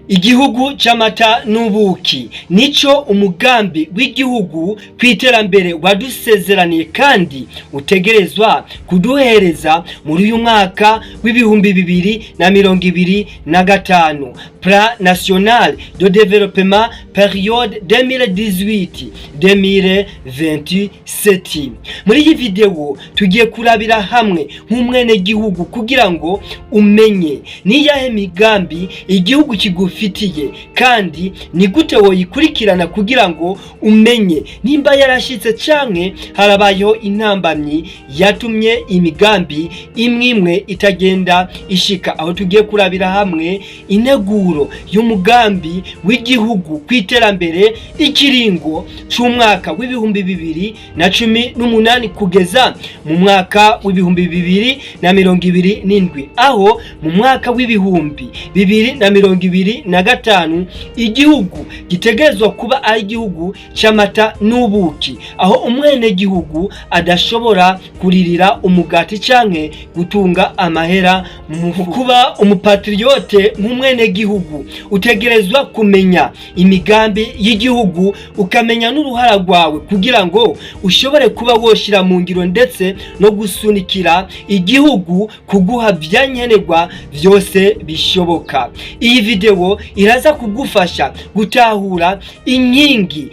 Igihugu c'amata n'ubuki nico umugambi w'igihugu kw'iterambere wadusezeraniye kandi utegerezwa kuduhereza muri uyu mwaka w'ibihumbi 2025. Plan National de Développement Période 2018-2027. Muri iyi video tugiye kurabira hamwe nk'umwene gihugu kugira ngo umenye niyahe migambi igihugu kigufitiye kandi ni gute woyikurikirana kugira ngo umenye nimba yarashitse canke harabayeho intambamyi yatumye imigambi imwe itagenda ishika. Aho tugiye kurabira hamwe integuro y'umugambi w'igihugu kw'iterambere ikiringo c'umwaka w'ibihumbi 2018 kugeza mu mwaka w'ibihumbi 2027, aho mu mwaka w'ibihumbi 2025 igihugu gitegerezwa kuba ari igihugu c'amata n'ubuki, aho umwene gihugu adashobora kuririra umugati canke gutunga amahera mu kuba umupatriote. Nk'umwene gihugu utegerezwa kumenya imigambi y'igihugu, ukamenya n'uruhara rwawe kugira ngo ushobore kuba woshira mu ngiro ndetse no gusunikira igihugu kuguha vyankenerwa vyose bishoboka. Iyi video iraza kugufasha gutahura inkingi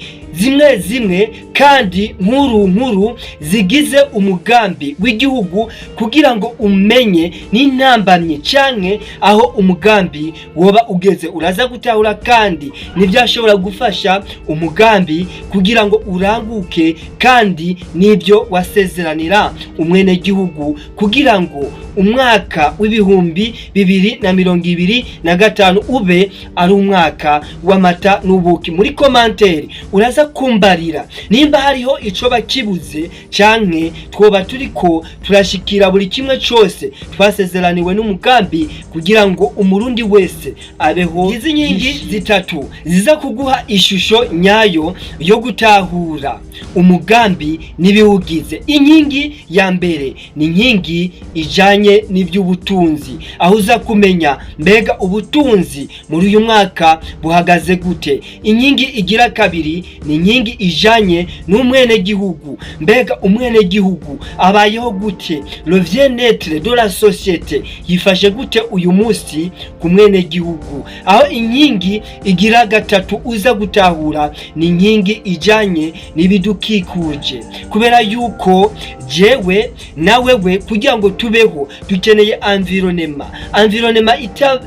zimwe kandi nkuru zigize umugambi w'igihugu kugira ngo umenye n'intambamye canke aho umugambi woba ugeze. Uraza gutahura kandi nivyashobora gufasha umugambi kugira ngo uranguke kandi nivyo wasezeranira umwene gihugu kugira ngo umwaka w'ibihumbi 2025 ube ari umwaka w'amata n'ubuki. Muri komanteri uraza kumbarira nimba hariho ico bakibuze canke twoba turiko turashikira buri kimwe cose twasezeraniwe n'umugambi kugira ngo umurundi wese abeho. Izi nyingi zitatu ziza kuguha ishusho nyayo yo gutahura umugambi nibiwugize. Inkingi ya mbere ni inkingi ijanye n'ivy'ubutunzi, aho uza kumenya mbega ubutunzi muri uyu mwaka buhagaze gute. Inkingi igira kabiri ni inkingi ijanye n'umwene gihugu, mbega umwene gihugu abayeho gute, le bien-être de la société yifashe gute uyu munsi ku mwene gihugu. Aho inkingi igira gatatu uza gutahura ni inkingi ijanye n'ibidukikuje, kubera yuko jewe nawewe kugira ngo tubeho dukeneye environnement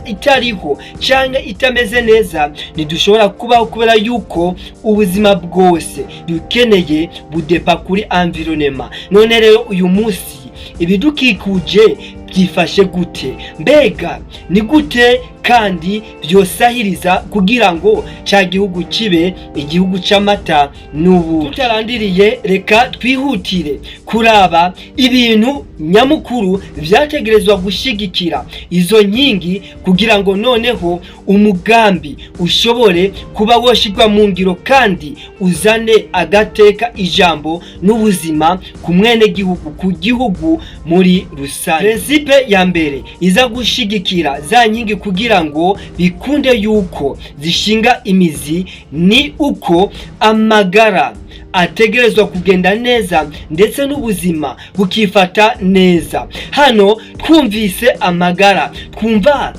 itariho canke itameze neza ntidushobora kubaho, kubera yuko ubuzima bwose dukeneye budepa kuri environnement. None rero uyu munsi ibidukikuje byifashe gute, mbega ni gute kandi byosahiriza kugira ngo ca gihugu kibe igihugu c'amata n'ubu. Tutarandiriye reka twihutire kuraba ibintu nyamukuru vyategerezwa gushigikira izo nkingi kugira ngo noneho umugambi ushobore kuba woshirwa mu ngiro kandi uzane agateka, ijambo n'ubuzima ku mwene gihugu, ku gihugu muri rusange. Principe ya mbere iza gushigikira za nkingi kugira ngo bikunde yuko zishinga imizi ni uko amagara ategerezwa kugenda neza ndetse n'ubuzima bukifata neza. Hano twumvise amagara, twumva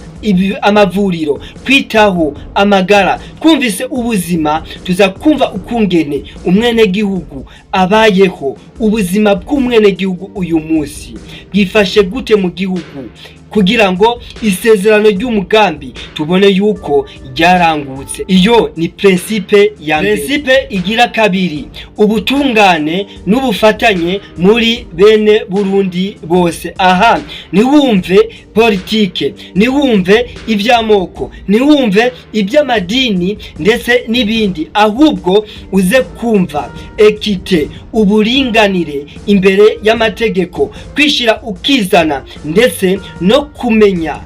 amavuriro, kwitaho amagara, twumvise ubuzima, tuza kumva ukungene umwene gihugu abayeho. Ubuzima bw'umwene gihugu uyu munsi bwifashe gute mu gihugu kugira ngo isezerano ry'umugambi tubone yuko ryarangutse. Iyo ni principe ya mbere. Principe igira kabiri, ubutungane n'ubufatanye muri bene Burundi bose. Aha niwumve politike, niwumve iby'amoko, niwumve iby'amadini ndetse n'ibindi, ahubwo uze kumva ekite, uburinganire imbere y'amategeko, kwishira ukizana ndetse no kumenya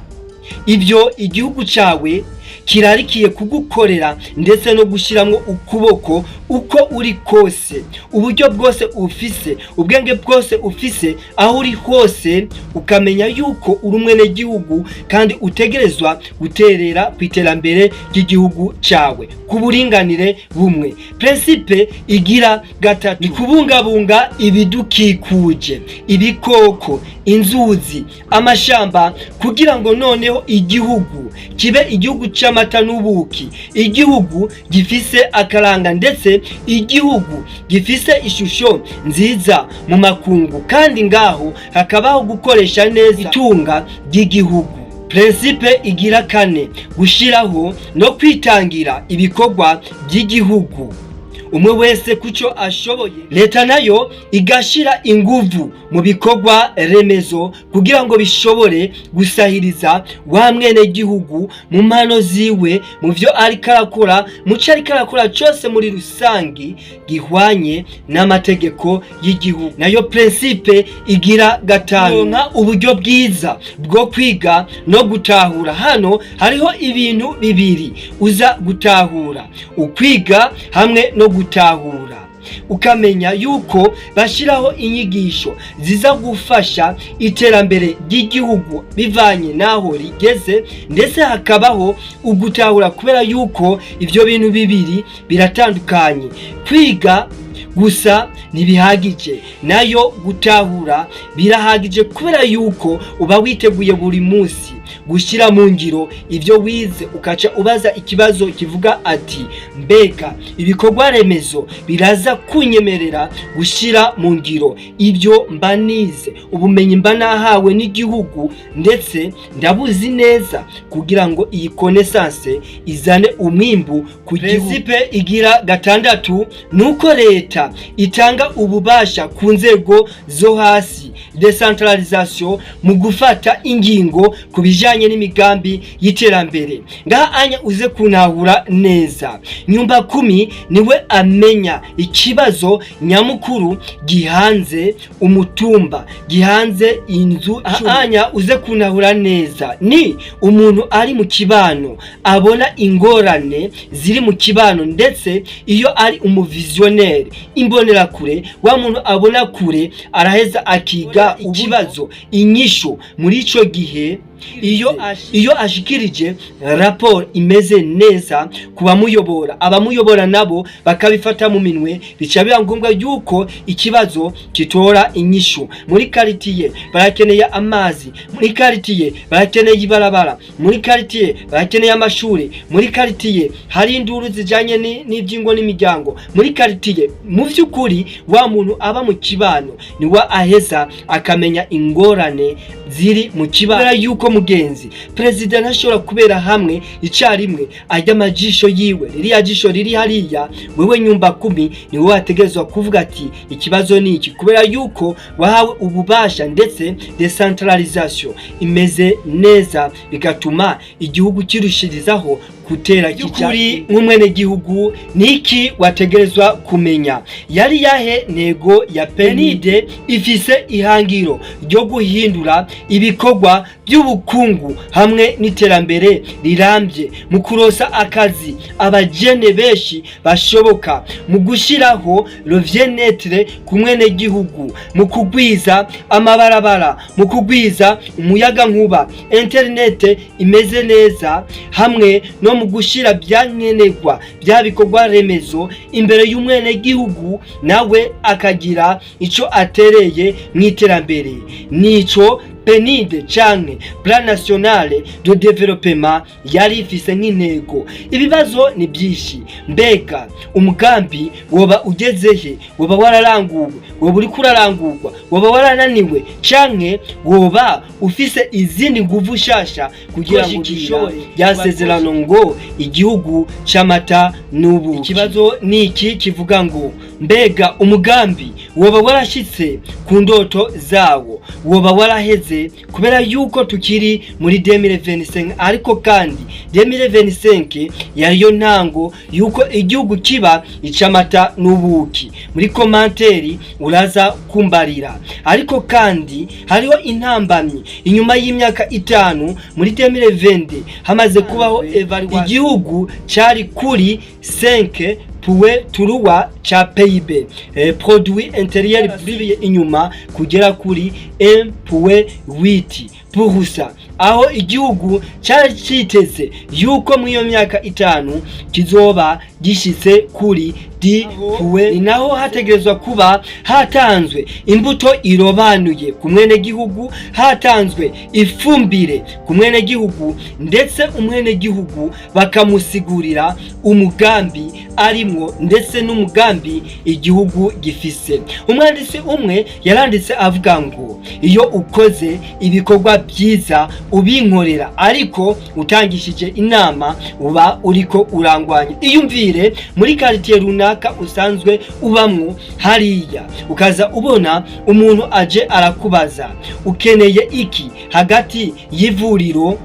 ibyo igihugu cyawe kirarikiye kugukorera ndetse no gushiramwo ukuboko uko uri kose, uburyo bwose ufise, ubwenge bwose ufise, aho uri hose ukamenya yuko uri umwenegihugu kandi utegerezwa guterera ku iterambere ry'igihugu cawe ku buringanire bumwe. Principe igira gatatu ni kubungabunga ibidukikuje, ibikoko, inzuzi, amashamba, kugira ngo noneho igihugu kibe igihugu c'amata n'ubuki, igihugu gifise akaranga ndetse igihugu gifise ishusho nziza mu makungu, kandi ngaho hakabaho gukoresha neza itunga ry'igihugu. Principe igira kane gushiraho no kwitangira ibikorwa by'igihugu, umwe wese kuco ashoboye. Leta nayo igashira inguvu mu bikorwa remezo kugira ngo bishobore gusahiriza wa mwene gihugu mu mpano ziwe, mu vyo ariko arakora, muco ariko arakora cose muri rusangi gihwanye n'amategeko y'igihugu. Nayo principe igira gatanu nka uburyo bwiza bwo kwiga no gutahura. Hano hariho ibintu bibiri uza gutahura: ukwiga hamwe no gutahura. Ukamenya yuko bashiraho inyigisho ziza gufasha iterambere ry'igihugu bivanye naho rigeze, ndetse hakabaho ugutahura, kubera yuko ivyo bintu bibiri biratandukanye. Kwiga gusa ntibihagije, nayo gutahura birahagije, kubera yuko uba witeguye buri munsi gushira mu ngiro ivyo wize. Ukaca ubaza ikibazo kivuga ati mbega ibikorwa remezo biraza kunyemerera gushira mu ngiro ivyo mba nize, ubumenyi mba nahawe n'igihugu, ndetse ndabuzi neza kugira ngo iyi connaissance izane umwimbu ku gihugu. Principe igira gatandatu nuko leta itanga ububasha ku nzego zo hasi, decentralisation, mu gufata ingingo ku bijanye n'imigambi y'iterambere. Ngaha anya uze kunahura neza, nyumba kumi niwe amenya ikibazo nyamukuru gihanze umutumba, gihanze inzu. Anya uze kunahura neza ni umuntu ari mu kibano abona ingorane ziri mu kibano, ndetse iyo ari umuvisionnaire, imbonera kure, wa muntu abona kure, araheza akiga ikibazo, inyisho muri ico gihe. Iyo ashikirije raporo imeze neza kubamuyobora, abamuyobora nabo bakabifata mu minwe, bica biba ngombwa yuko ikibazo kitora inyishu. Muri quartier barakeneye amazi, muri quartier barakeneye ibarabara, muri quartier barakeneye amashuri, muri quartier hari induru zijanye n'ivyingo n'imiryango, muri quartier. Mu vy'ukuri wa muntu aba mu kibano ni wa aheza akamenya ingorane ziri mu kibano, yuko mugenzi perezida ntashobora kubera hamwe icarimwe ajya amajisho yiwe. Ririya jisho riri hariya, wewe nyumba kumi ni wowe ategerezwa kuvuga ati ikibazo ni iki, kubera yuko wahawe ububasha, ndetse decentralisation imeze neza, bigatuma igihugu kirushirizaho kutera kijari. Nk'umwene gihugu niki wategerezwa kumenya? Yari yahe nego ya PNID ifise ihangiro ryo guhindura ibikorwa by'ubukungu hamwe n'iterambere rirambye, mu kurosa akazi abajene benshi bashoboka, mu gushiraho le bien-être ku mwene gihugu, mu kugwiza amabarabara, mu kugwiza umuyaga nkuba, internet imeze neza, hamwe no mu gushira byankenegwa bya bikorwa remezo imbere y'umwene gihugu, nawe akagira ico atereye mw'iterambere. Nico PNID canke Plan National de Développement yari ifise nk'intego. Ibibazo ni byinshi, mbega umugambi woba ugezehe? Woba wararanguwe? Woba uri kurarangurwa? Woba warananiwe? Canke woba ufise izindi nguvu shasha kugira ngo gishobore yasezerano ngo igihugu c'amata n'ubuki? Ikibazo ni iki kivuga ngo mbega umugambi woba warashitse ku ndoto zawo, woba waraheze kubera yuko tukiri muri 2025, ariko kandi 2025 yariyo ntango yuko igihugu kiba icamata n'ubuki. Muri komanteri uraza kumbarira. Ariko kandi hariho intambamyi inyuma y'imyaka 5 muri 2020 hamaze kubaho igihugu cari kuri 5 turuwa cha PIB, produit intérieur brut inyuma kugera kuri 1.8%, aho igihugu cyari kiteze yuko mu iyo myaka 5 kizoba gishitse kuri ni naho hategerezwa kuba hatanzwe imbuto irobanuye ku mwene gihugu, hatanzwe ifumbire ku mwene gihugu, ndetse umwene gihugu bakamusigurira umugambi arimwo ndetse n'umugambi igihugu gifise. Umwanditsi umwe yaranditse avuga ngo iyo ukoze ibikorwa byiza ubinkorera ariko utangishije inama uba uriko urangwanya. Iyumvire muri quartier runaka usanzwe ubamwo hariya, ukaza ubona umuntu aje arakubaza ukeneye iki hagati y'ivuriro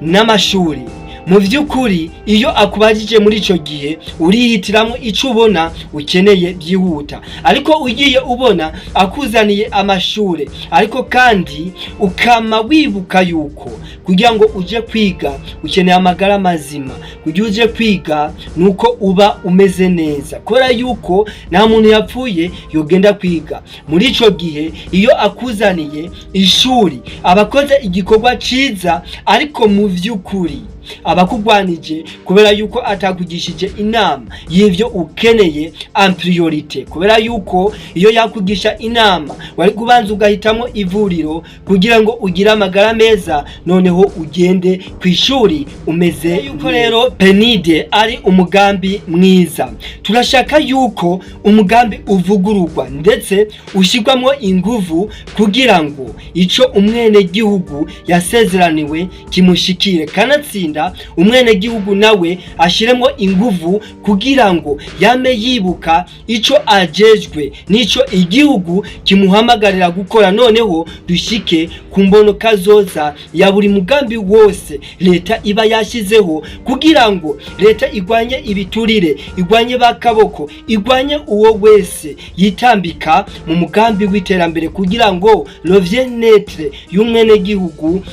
n'amashuri. Mu vy'ukuri iyo akubajije muri ico gihe urihitiramwo ico ubona ukeneye byihuta, ariko ugiye ubona akuzaniye amashure, ariko kandi ukama wibuka yuko kugira ngo uje kwiga ukeneye amagara mazima, kugira uje kwiga nuko uba umeze neza, kubera yuko nta muntu yapfuye yogenda kwiga. Muri ico gihe iyo akuzaniye ishuri abakoze igikorwa ciza, ariko mu vy'ukuri abakugwanije kubera yuko atakugishije inama y'ivyo ukeneye en priorité, kubera yuko iyo yakugisha inama wari kubanza ugahitamo ivuriro kugira ngo ugire amagara meza, noneho ugende kwishuri umeze yuko. Rero PNID ari umugambi mwiza, turashaka yuko umugambi uvugururwa ndetse ushirwamwo inguvu kugira ngo ico umwene gihugu yasezeraniwe kimushikire, kanatsinda umwene gihugu nawe ashiremo inguvu kugira ngo yame yibuka ico ajejwe nico igihugu kimuhamagarira gukora. Noneho dushike ku mbono kazoza ya buri mugambi wose leta iba yashizeho kugira ngo leta igwanye ibiturire, igwanye bakaboko, igwanye uwo wese yitambika mu mugambi w'iterambere, kugira ngo le bien-être y'umwene gihugu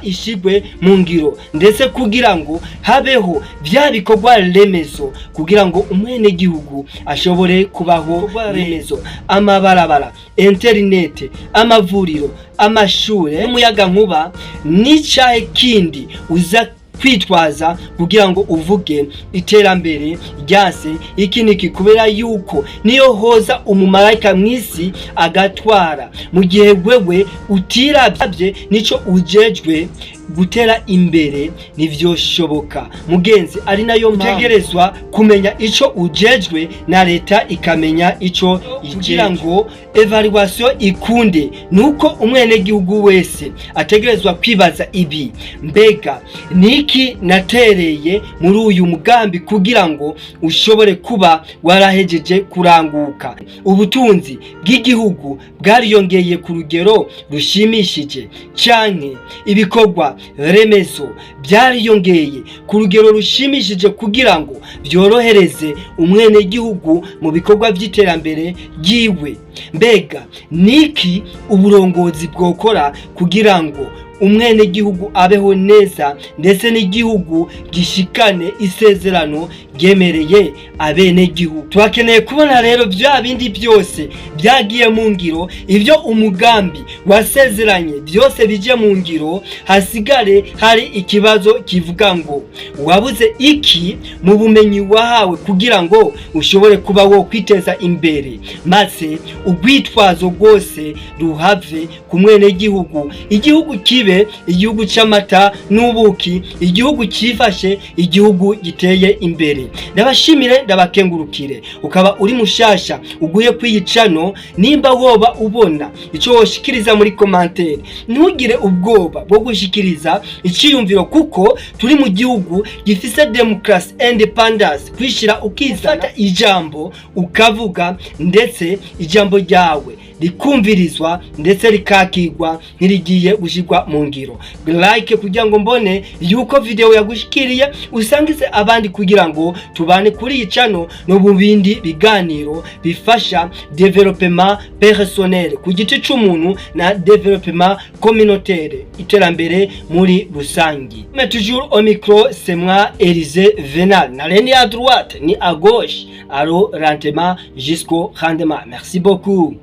ishigwe mu ngiro, ndetse kugira ngo habeho vya bikorwa remezo kugira ngo umwene gihugu ashobore kubaho remezo, amabarabara, internet, amavuriro, amashure, umuyaga nkuba n'icahe kindi uza kwitwaza kugira ngo uvuge iterambere ryase iki niki, kubera yuko niyo hoza umumarayika mwisi agatwara mu gihe wewe utirabye nico ujejwe gutera imbere ntivyoshoboka mugenzi. Ari nayo mtegerezwa kumenya ico ujejwe na leta ikamenya ico kugira ngo evaluation ikunde, nuko umwene gihugu wese ategerezwa kwibaza ibi: mbega niki natereye muri uyu mugambi kugira ngo ushobore kuba warahejeje kuranguka? Ubutunzi bw'igihugu bwariyongeye ku rugero rushimishije canke ibikorwa remezo byariyongeye ku rugero rushimishije kugira ngo byorohereze umwene gihugu mu bikorwa by'iterambere ryiwe? Mbega niki uburongozi bwokora kugira ngo umwene gihugu abeho neza ndetse n'igihugu gishikane isezerano ryemereye abene gihugu? Twakeneye kubona rero bya bindi byose byagiye mu ngiro, ivyo umugambi wasezeranye byose bije mu ngiro, hasigare hari ikibazo kivuga ngo wabuze iki mu bumenyi wahawe kugira ngo ushobore kuba wo kwiteza imbere, maze ugwitwazo rwose ruhave ku mwene gihugu, igihugu kibe kibe igihugu c'amata n'ubuki, igihugu cifashe, igihugu giteye imbere. Ndabashimire ndabakengurukire. Ukaba uri mushasha uguye kwiyicano, nimba woba ubona ico woshikiriza muri commentaire, ntugire ubwoba bwo gushikiriza iciyumviro, kuko turi mu gihugu gifise democracy independence, kwishira ukizana ijambo ukavuga, ndetse ijambo ryawe rikumvirizwa ndetse rikakirwa ntirigiye gushirwa mu ngiro. Like kugira ngo mbone yuko video yagushikiriye, usangize abandi kugira ngo tubane kuri iyi channel no mu bindi biganiro bifasha development personnel ku giti c'umuntu na development communautaire, iterambere muri rusangi. Mais toujours au micro, c'est moi Élisée Venal. N'allez ni à droite ni à gauche, alors rendement jusqu'au rendement. Merci beaucoup.